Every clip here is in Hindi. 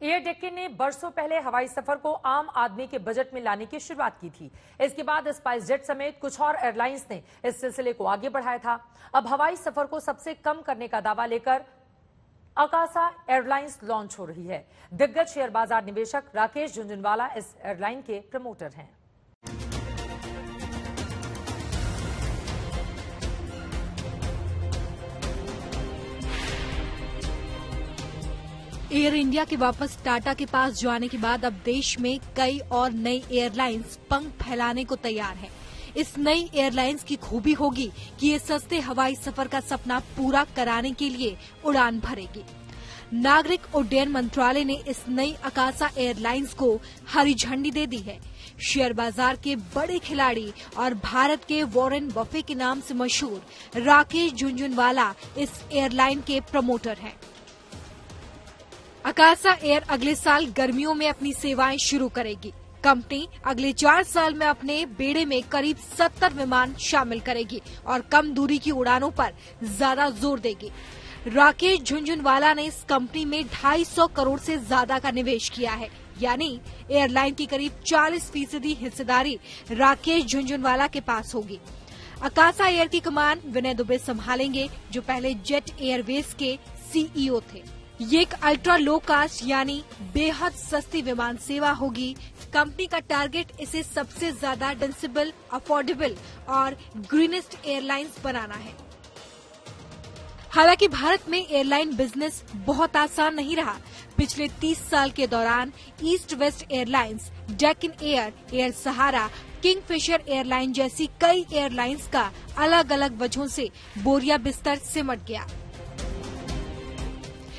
एयर डेक्कन ने बरसों पहले हवाई सफर को आम आदमी के बजट में लाने की शुरुआत की थी। इसके बाद स्पाइस जेट समेत कुछ और एयरलाइंस ने इस सिलसिले को आगे बढ़ाया था। अब हवाई सफर को सबसे कम करने का दावा लेकर अकासा एयरलाइंस लॉन्च हो रही है। दिग्गज शेयर बाजार निवेशक राकेश झुंझुनवाला इस एयरलाइन के प्रमोटर हैं। एयर इंडिया के वापस टाटा के पास जाने के बाद अब देश में कई और नई एयरलाइंस पंख फैलाने को तैयार हैं। इस नई एयरलाइंस की खूबी होगी कि ये सस्ते हवाई सफर का सपना पूरा कराने के लिए उड़ान भरेगी। नागरिक उड्डयन मंत्रालय ने इस नई अकासा एयरलाइंस को हरी झंडी दे दी है। शेयर बाजार के बड़े खिलाड़ी और भारत के वॉरेन बफे के नाम से मशहूर राकेश झुंझुनवाला इस एयरलाइन के प्रमोटर हैं। अकासा एयर अगले साल गर्मियों में अपनी सेवाएं शुरू करेगी। कंपनी अगले 4 साल में अपने बेड़े में करीब 70 विमान शामिल करेगी और कम दूरी की उड़ानों पर ज्यादा जोर देगी। राकेश झुंझुनवाला ने इस कंपनी में 250 करोड़ से ज्यादा का निवेश किया है, यानी एयरलाइन की करीब 40% हिस्सेदारी राकेश झुंझुनवाला के पास होगी। अकासा एयर की कमान विनय दुबे संभालेंगे, जो पहले जेट एयरवेज के सीईओ थे। ये एक अल्ट्रा लो कास्ट यानी बेहद सस्ती विमान सेवा होगी। कंपनी का टारगेट इसे सबसे ज्यादा डेंसिबल, अफोर्डेबल और ग्रीनेस्ट एयरलाइंस बनाना है। हालांकि भारत में एयरलाइन बिजनेस बहुत आसान नहीं रहा। पिछले 30 साल के दौरान east west airlines, Deccan air, air Sahara, Kingfisher airline जैसी कई एयरलाइंस का अलग अलग वजहों से बोरिया बिस्तर सिमट गया।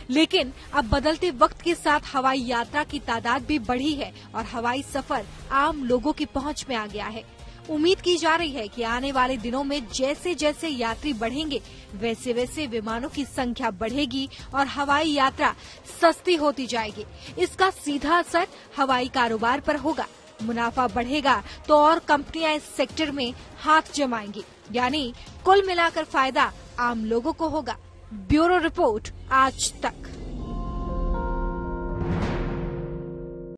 लेकिन अब बदलते वक्त के साथ हवाई यात्रा की तादाद भी बढ़ी है और हवाई सफर आम लोगों की पहुंच में आ गया है। उम्मीद की जा रही है कि आने वाले दिनों में जैसे जैसे यात्री बढ़ेंगे, वैसे वैसे विमानों की संख्या बढ़ेगी और हवाई यात्रा सस्ती होती जाएगी। इसका सीधा असर हवाई कारोबार पर होगा। मुनाफा बढ़ेगा तो और कंपनियां इस सेक्टर में हाथ जमाएंगी, यानी कुल मिलाकर फायदा आम लोगों को होगा। ब्यूरो रिपोर्ट, आज तक।